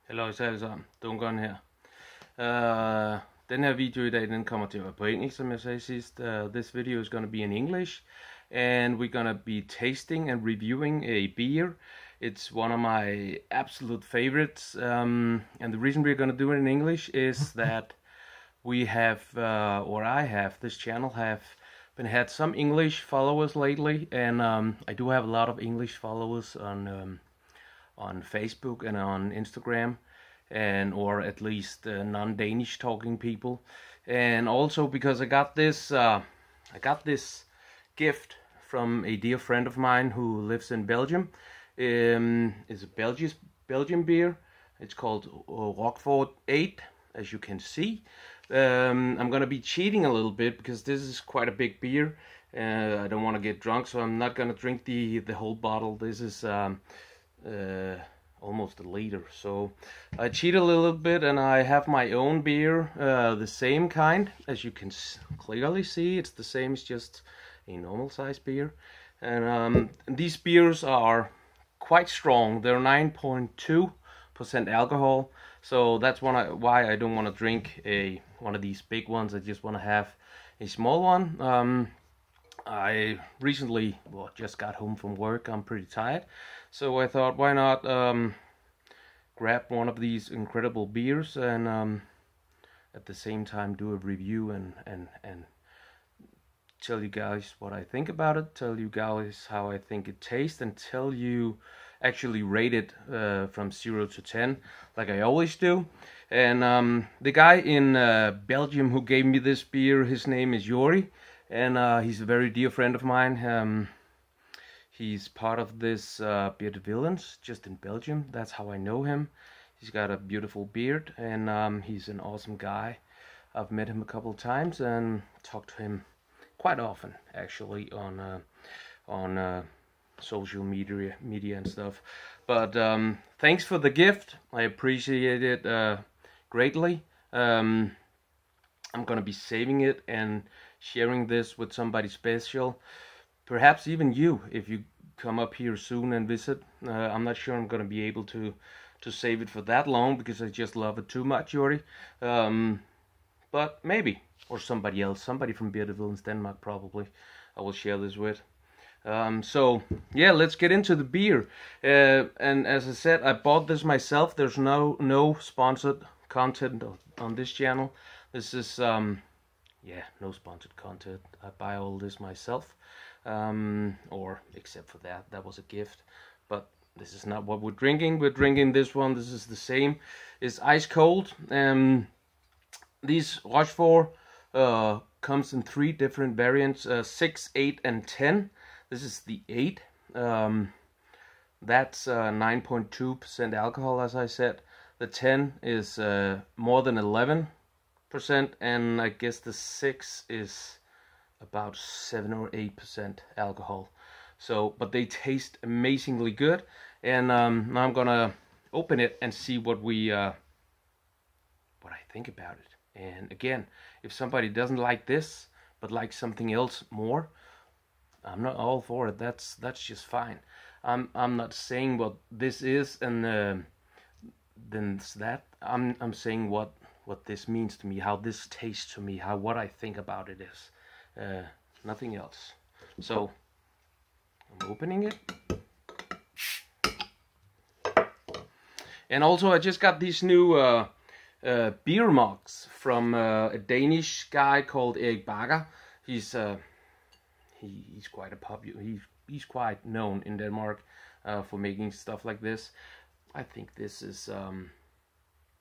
Halløj alle sammen, Dunkeren her. Den her video i dag, den kommer til at være på engelsk, som jeg sagde sidst. This video is going to be in English, and we're going to be tasting and reviewing a beer. It's one of my absolute favorites, and the reason we're going to do it in English is that we have, or I have, this channel have had some English followers lately, and I do have a lot of English followers on Facebook and on Instagram, and or at least non-Danish talking people. And also because I got this gift from a dear friend of mine who lives in Belgium. It's a Belgian beer. It's called Rochefort 8, as you can see. I'm gonna be cheating a little bit because this is quite a big beer. I don't want to get drunk, so I'm not gonna drink the whole bottle. This is almost a liter, so I cheat a little bit, and I have my own beer, the same kind, as you can clearly see. It's the same, it's just a normal size beer, and these beers are quite strong. They're 9.2% alcohol, so that's why I don't want to drink one of these big ones. I just want to have a small one. I recently just got home from work. I'm pretty tired, so I thought, why not grab one of these incredible beers and at the same time do a review and tell you guys what I think about it, tell you guys how I think it tastes, and tell you, actually rate it from 0 to 10 like I always do. And the guy in Belgium who gave me this beer, his name is Yuri, and he's a very dear friend of mine. He's part of this Beer de Villains, just in Belgium. That's how I know him. He's got a beautiful beard, and he's an awesome guy. I've met him a couple of times and talked to him quite often, actually, on social media and stuff. But thanks for the gift. I appreciate it greatly. I'm gonna be saving it and sharing this with somebody special, perhaps even you, if you come up here soon and visit. I'm not sure I'm gonna be able to save it for that long because I just love it too much, Yuri. But maybe, or somebody else, somebody from Beer de Villains, Denmark, probably I will share this with. So yeah, let's get into the beer. And as I said, I bought this myself. There's no sponsored content on this channel. This is yeah, no sponsored content. I buy all this myself, or except for that was a gift. But this is not what we're drinking. We're drinking this one. This is the same. It's ice cold. These Rochefort comes in 3 different variants: 6, 8, and 10. This is the 8. That's 9.2% alcohol, as I said. The 10 is more than 11%, and I guess the 6 is about 7 or 8% alcohol. So, but they taste amazingly good, and now I'm gonna open it and see what I think about it. And again, if somebody doesn't like this but likes something else more, I'm not all for it. That's just fine. I'm not saying what this is and then it's that. I'm saying what this means to me, how this tastes to me, what I think about it is. Nothing else. So I'm opening it. And also I just got these new beer mugs from a Danish guy called Erik Bagger. He's quite a popular. He's quite known in Denmark for making stuff like this. I think this is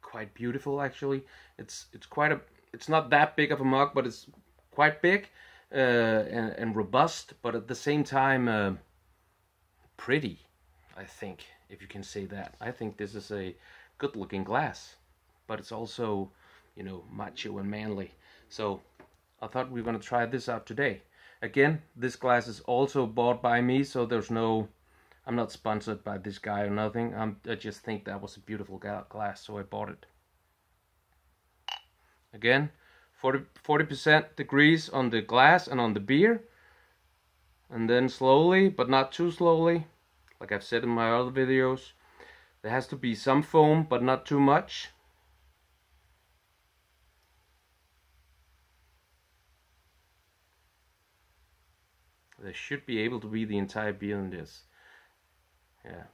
quite beautiful, actually. It's not that big of a mug, but it's quite big and robust, but at the same time pretty, I think, if you can say that. I think this is a good looking glass, but it's also, you know, macho and manly. So I thought we were gonna try this out today. Again, this glass is also bought by me, so I'm not sponsored by this guy or nothing. I just think that was a beautiful glass, so I bought it. Again, 40% degrees on the glass and on the beer. And then slowly, but not too slowly, like I've said in my other videos, There has to be some foam, but not too much. There should be able to be the entire beer in this. Yeah.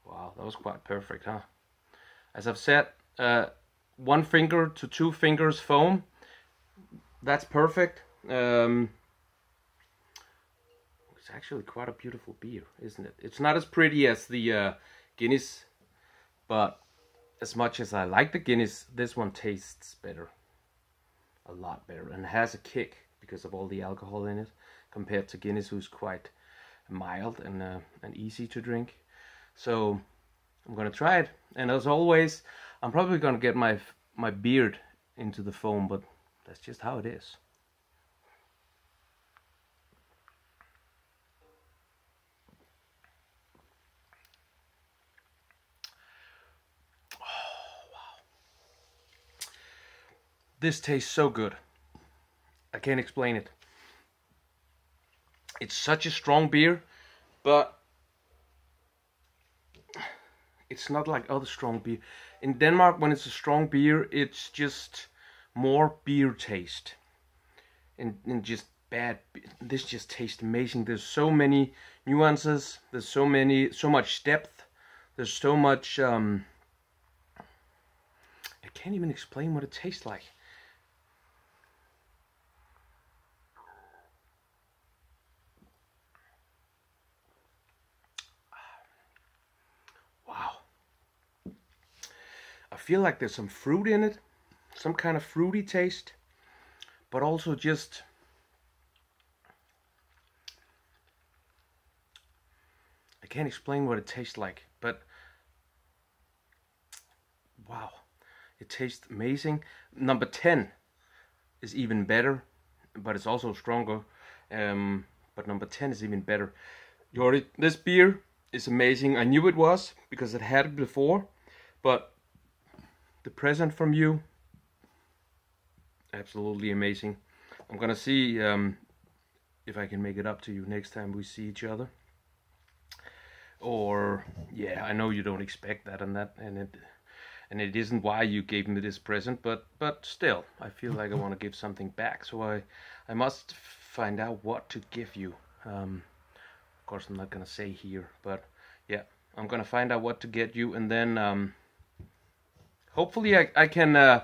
Wow, that was quite perfect, huh? As I've said, 1 finger to 2 fingers foam. That's perfect. It's actually quite a beautiful beer, isn't it? It's not as pretty as the Guinness, but as much as I like the Guinness, this one tastes better. A lot better, and has a kick because of all the alcohol in it, compared to Guinness, who's quite mild and easy to drink. So I'm gonna try it, and as always, I'm probably gonna get my beard into the foam, but that's just how it is. This tastes so good. I can't explain it. It's such a strong beer, but it's not like other strong beer. In Denmark, when it's a strong beer, it's just more beer taste. And just bad. This just tastes amazing. There's so many nuances. There's so much depth. There's so much, I can't even explain what it tastes like. I feel like there's some fruit in it, some kind of fruity taste, but also just I can't explain what it tastes like, but wow, it tastes amazing. Number 10 is even better, but it's also stronger. But number 10 is even better. This beer is amazing. I knew it was because I had it before, but the present from you, absolutely amazing. I'm gonna see if I can make it up to you next time we see each other. Or yeah, I know you don't expect that, and it isn't why you gave me this present, but still, I feel like I want to give something back, so I must find out what to give you. Of course, I'm not gonna say here, but yeah, I'm gonna find out what to get you, and then hopefully I can.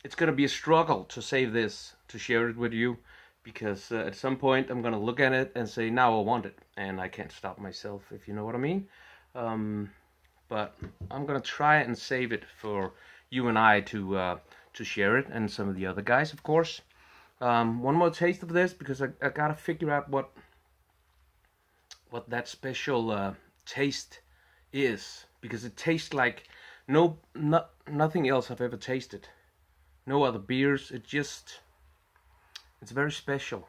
It's gonna be a struggle to save this, to share it with you, because at some point I'm gonna look at it and say, now I want it, and I can't stop myself, if you know what I mean. But I'm gonna try and save it for you and I to share it, and some of the other guys, of course. One more taste of this, because I gotta figure out what that special taste is, because it tastes like nothing else I've ever tasted. No other beers. It's very special.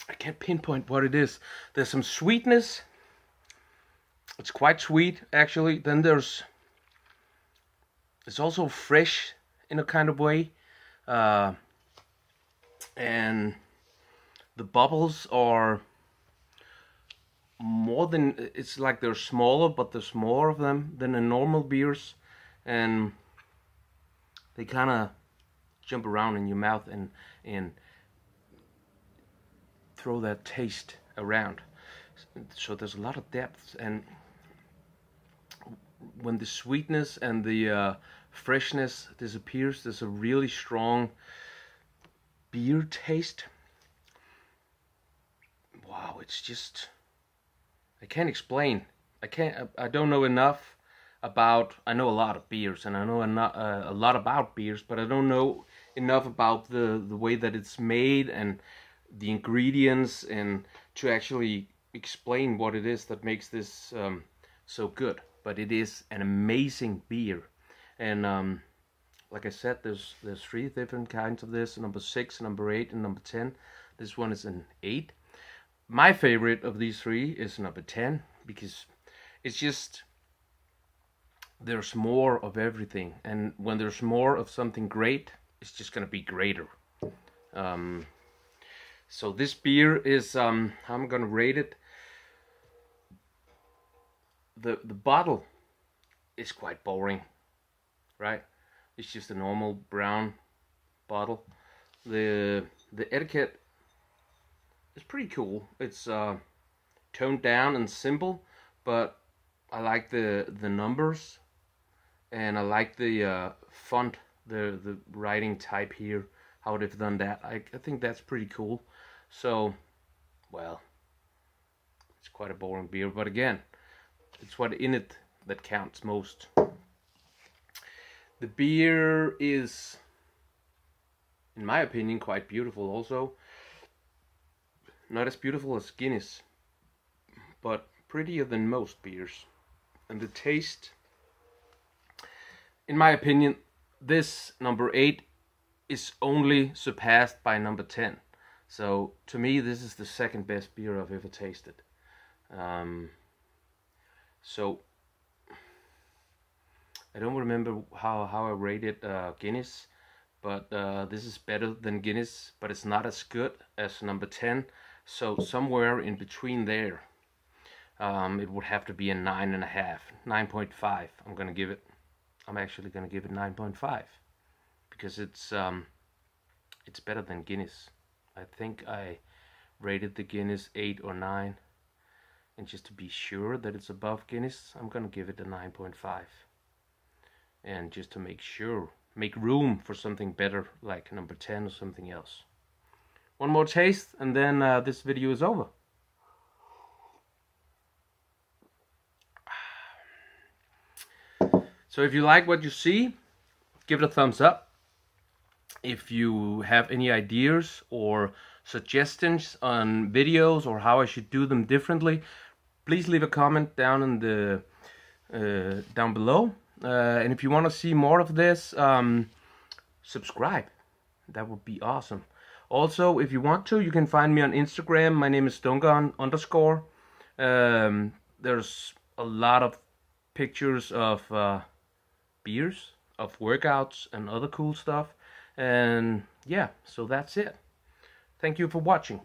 I can't pinpoint what it is. There's some sweetness. It's quite sweet, actually. Then it's also fresh in a kind of way. And the bubbles are more than, it's like they're smaller, but there's more of them than in normal beers, and they kind of jump around in your mouth and throw that taste around. So there's a lot of depth, and when the sweetness and the freshness disappears, there's a really strong beer taste. Wow, it's just, I can't explain. I don't know enough about, I know a lot of beers, and I know a lot about beers, but I don't know enough about the way that it's made and the ingredients, and to actually explain what it is that makes this so good. But it is an amazing beer, and like I said, there's 3 different kinds of this: number 6, number 8, and number 10. This one is an 8. my favorite of these three is number 10, because it's just, there's more of everything, and when there's more of something great, it's just gonna be greater. So this beer is, I'm gonna rate it. The bottle is quite boring, right? It's just a normal brown bottle. The etiquette is pretty cool. It's toned down and simple, but I like the numbers, and I like the font, the writing type here, how they've done that. I think that's pretty cool. So, well, it's quite a boring beer, but again, it's what in it that counts most. The beer is, in my opinion, quite beautiful also. Not as beautiful as Guinness, but prettier than most beers. And the taste, in my opinion, this number 8 is only surpassed by number 10. So to me, this is the second best beer I've ever tasted. So I don't remember how I rated Guinness, but this is better than Guinness, but it's not as good as number 10. So somewhere in between there, it would have to be a 9.5, 9.5. I'm gonna give it. I'm actually gonna give it 9.5 because it's better than Guinness. I think I rated the Guinness 8 or 9, and just to be sure that it's above Guinness, I'm gonna give it a 9.5. And just to make sure, make room for something better like number 10 or something else. One more taste and then this video is over. So if you like what you see, give it a thumbs up. If you have any ideas or suggestions on videos or how I should do them differently, please leave a comment down in the down below. And if you want to see more of this, subscribe. That would be awesome. Also, if you want to, you can find me on Instagram. My name is Dunkeren _. There's a lot of pictures of beers, of workouts, and other cool stuff. And yeah, so that's it. Thank you for watching.